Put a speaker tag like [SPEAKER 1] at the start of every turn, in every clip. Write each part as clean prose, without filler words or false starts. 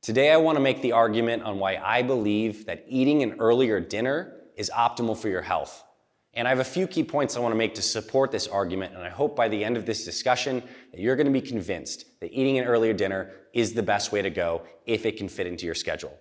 [SPEAKER 1] Today I want to make the argument on why I believe that eating an earlier dinner is optimal for your health. And I have a few key points I want to make to support this argument, and I hope by the end of this discussion that you're going to be convinced that eating an earlier dinner is the best way to go if it can fit into your schedule.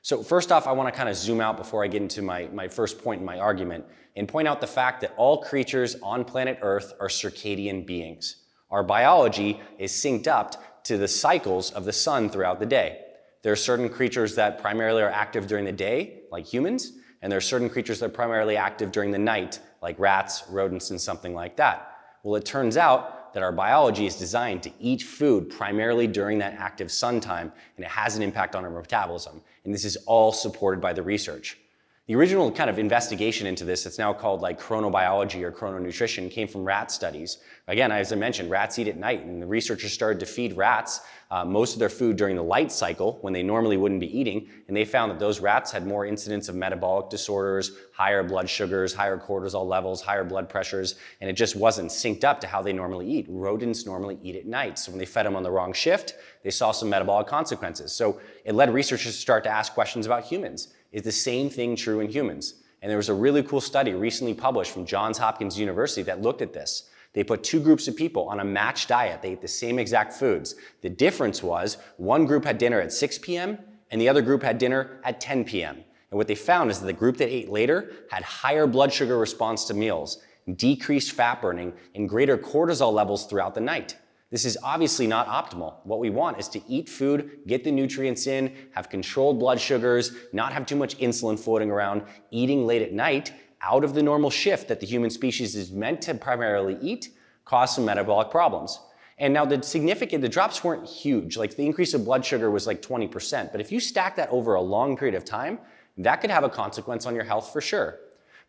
[SPEAKER 1] So first off, I want to kind of zoom out before I get into my first point in my argument and point out the fact that all creatures on planet Earth are circadian beings. Our biology is synced up to the cycles of the sun throughout the day. There are certain creatures that primarily are active during the day, like humans, and there are certain creatures that are primarily active during the night, like rats, rodents, and something like that. Well, it turns out that our biology is designed to eat food primarily during that active sun time, and it has an impact on our metabolism. And this is all supported by the research. The original kind of investigation into this, it's now called like chronobiology or chrononutrition, came from rat studies. Again, as I mentioned, rats eat at night, and the researchers started to feed rats most of their food during the light cycle when they normally wouldn't be eating, and they found that those rats had more incidence of metabolic disorders, higher blood sugars, higher cortisol levels, higher blood pressures, and it just wasn't synced up to how they normally eat. Rodents normally eat at night, so when they fed them on the wrong shift, they saw some metabolic consequences. So it led researchers to start to ask questions about humans. Is the same thing true in humans? And there was a really cool study recently published from Johns Hopkins University that looked at this. They put two groups of people on a matched diet. They ate the same exact foods. The difference was one group had dinner at 6 p.m. and the other group had dinner at 10 p.m. And what they found is that the group that ate later had higher blood sugar response to meals, decreased fat burning, and greater cortisol levels throughout the night. This is obviously not optimal. What we want is to eat food, get the nutrients in, have controlled blood sugars, not have too much insulin floating around. Eating late at night, out of the normal shift that the human species is meant to primarily eat, cause some metabolic problems. And now the drops weren't huge. Like the increase of blood sugar was like 20%. But if you stack that over a long period of time, that could have a consequence on your health for sure.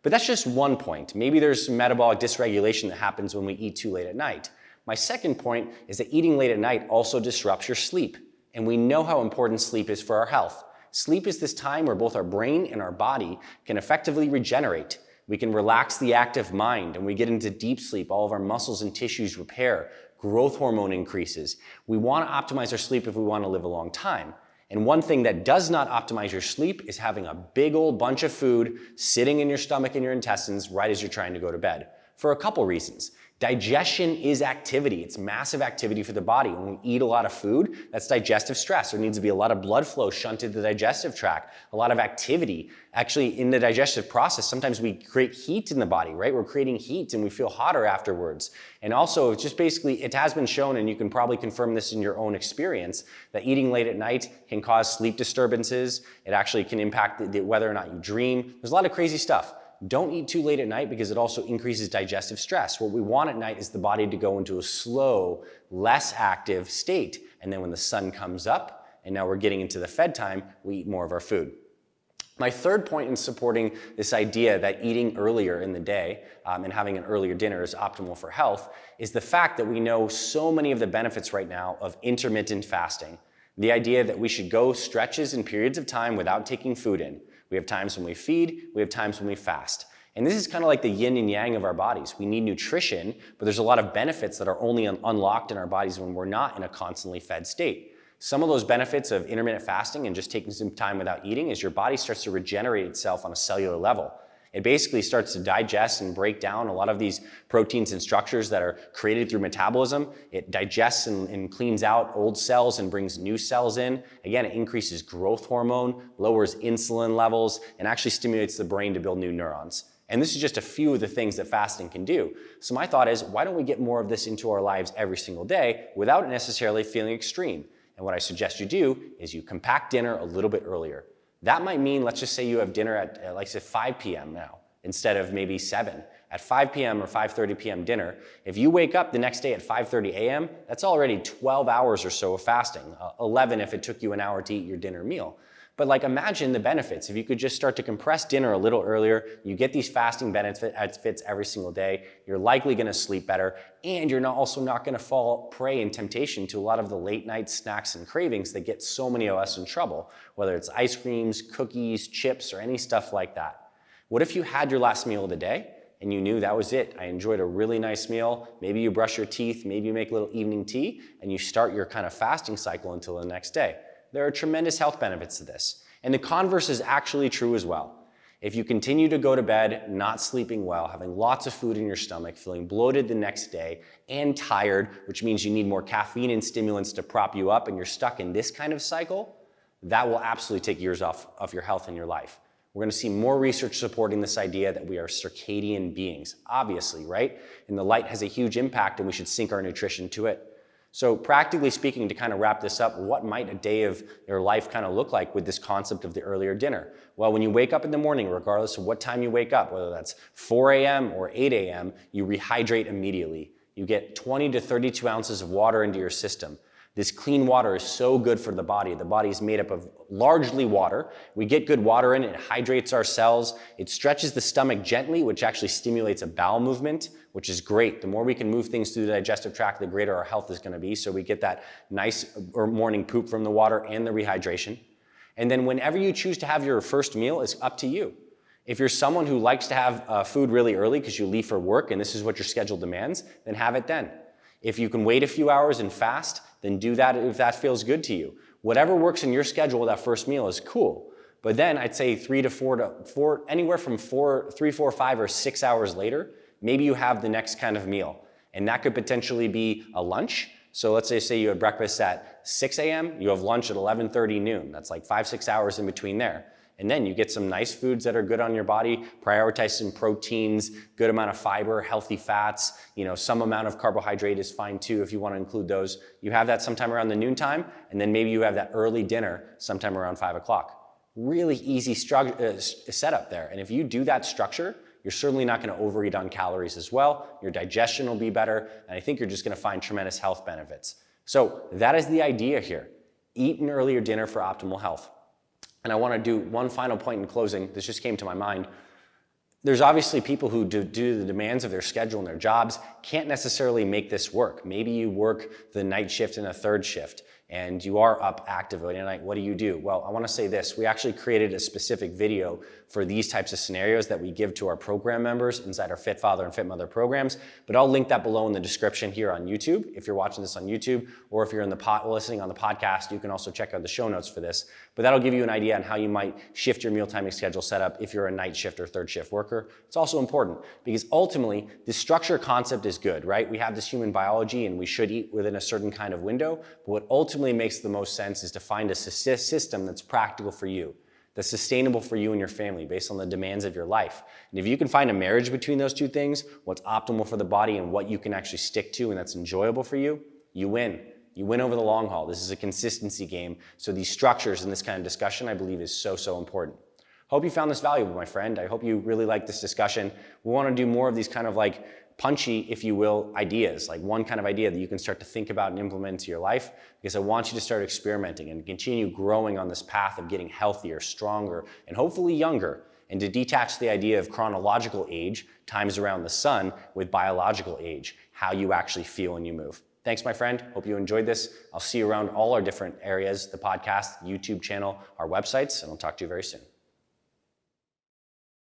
[SPEAKER 1] But that's just one point. Maybe there's some metabolic dysregulation that happens when we eat too late at night. My second point is that eating late at night also disrupts your sleep. And we know how important sleep is for our health. Sleep is this time where both our brain and our body can effectively regenerate. We can relax the active mind, and we get into deep sleep. All of our muscles and tissues repair. Growth hormone increases. We want to optimize our sleep if we want to live a long time. And one thing that does not optimize your sleep is having a big old bunch of food sitting in your stomach and your intestines right as you're trying to go to bed. For a couple reasons. Digestion is activity. It's massive activity for the body. When we eat a lot of food, that's digestive stress. There needs to be a lot of blood flow shunted to the digestive tract, a lot of activity. Actually, in the digestive process, sometimes we create heat in the body, right? We're creating heat and we feel hotter afterwards. And also, it's just basically, it has been shown, and you can probably confirm this in your own experience, that eating late at night can cause sleep disturbances. It actually can impact whether or not you dream. There's a lot of crazy stuff. Don't eat too late at night because it also increases digestive stress. What we want at night is the body to go into a slow, less active state. And then when the sun comes up, and now we're getting into the fed time, we eat more of our food. My third point in supporting this idea that eating earlier in the day and having an earlier dinner is optimal for health is the fact that we know so many of the benefits right now of intermittent fasting. The idea that we should go stretches and periods of time without taking food in. We have times when we feed, we have times when we fast. And this is kind of like the yin and yang of our bodies. We need nutrition, but there's a lot of benefits that are only unlocked in our bodies when we're not in a constantly fed state. Some of those benefits of intermittent fasting and just taking some time without eating is your body starts to regenerate itself on a cellular level. It basically starts to digest and break down a lot of these proteins and structures that are created through metabolism. It digests and cleans out old cells and brings new cells in. Again, it increases growth hormone, lowers insulin levels, and actually stimulates the brain to build new neurons. And this is just a few of the things that fasting can do. So my thought is, why don't we get more of this into our lives every single day without it necessarily feeling extreme? And what I suggest you do is you compact dinner a little bit earlier. That might mean, let's just say you have dinner at, like say 5 p.m. now, instead of maybe 7. At 5 p.m. or 5:30 p.m. dinner, if you wake up the next day at 5:30 a.m., that's already 12 hours or so of fasting, 11 if it took you an hour to eat your dinner meal. But like imagine the benefits. If you could just start to compress dinner a little earlier, you get these fasting benefits every single day, you're likely gonna sleep better, and you're also not gonna fall prey in temptation to a lot of the late night snacks and cravings that get so many of us in trouble, whether it's ice creams, cookies, chips, or any stuff like that. What if you had your last meal of the day and you knew that was it? I enjoyed a really nice meal. Maybe you brush your teeth, maybe you make a little evening tea, and you start your kind of fasting cycle until the next day. There are tremendous health benefits to this. And the converse is actually true as well. If you continue to go to bed not sleeping well, having lots of food in your stomach, feeling bloated the next day, and tired, which means you need more caffeine and stimulants to prop you up, and you're stuck in this kind of cycle, that will absolutely take years off of your health and your life. We're going to see more research supporting this idea that we are circadian beings, obviously, right? And the light has a huge impact, and we should sync our nutrition to it. So practically speaking, to kind of wrap this up, what might a day of your life kind of look like with this concept of the earlier dinner? Well, when you wake up in the morning, regardless of what time you wake up, whether that's 4 a.m. or 8 a.m., you rehydrate immediately. You get 20 to 32 ounces of water into your system. This clean water is so good for the body. The body is made up of largely water. We get good water in, it hydrates our cells. It stretches the stomach gently, which actually stimulates a bowel movement, which is great. The more we can move things through the digestive tract, the greater our health is going to be. So we get that nice morning poop from the water and the rehydration. And then whenever you choose to have your first meal, it's up to you. If you're someone who likes to have food really early because you leave for work and this is what your schedule demands, then have it then. If you can wait a few hours and fast, then do that if that feels good to you. Whatever works in your schedule with that first meal is cool. But then I'd say 3 to 4, anywhere from 3, 4, 5, or 6 hours later, maybe you have the next kind of meal. And that could potentially be a lunch. So let's say you had breakfast at 6 a.m., you have lunch at 11:30 noon. That's like 5, 6 hours in between there. And then you get some nice foods that are good on your body, prioritize some proteins, good amount of fiber, healthy fats, some amount of carbohydrate is fine too if you want to include those. You have that sometime around the noontime, and then maybe you have that early dinner sometime around 5 o'clock. Really easy setup there. And if you do that structure, you're certainly not going to overeat on calories as well. Your digestion will be better, and I think you're just going to find tremendous health benefits. So that is the idea here. Eat an earlier dinner for optimal health. And I want to do one final point in closing. This just came to my mind. There's obviously people who, due to the demands of their schedule and their jobs, can't necessarily make this work. Maybe you work the night shift and a third shift, and you are up active at night. What do you do? Well, I want to say this. We actually created a specific video for these types of scenarios that we give to our program members inside our Fit Father and Fit Mother programs, but I'll link that below in the description here on YouTube if you're watching this on YouTube, or if you're listening on the podcast, you can also check out the show notes for this. But that'll give you an idea on how you might shift your meal timing schedule setup if you're a night shift or third shift worker. It's also important because ultimately the structure concept is good, right? We have this human biology and we should eat within a certain kind of window, but what ultimately makes the most sense is to find a system that's practical for you, that's sustainable for you and your family based on the demands of your life. And if you can find a marriage between those two things, what's optimal for the body and what you can actually stick to and that's enjoyable for you, you win. You win over the long haul. This is a consistency game. So these structures in this kind of discussion, I believe, is so, so important. Hope you found this valuable, my friend. I hope you really like this discussion. We want to do more of these kind of like punchy, if you will, ideas, like one kind of idea that you can start to think about and implement into your life, because I want you to start experimenting and continue growing on this path of getting healthier, stronger, and hopefully younger, and to detach the idea of chronological age, times around the sun, with biological age, how you actually feel when you move. Thanks, my friend. Hope you enjoyed this. I'll see you around all our different areas, the podcast, the YouTube channel, our websites, and I'll talk to you very soon.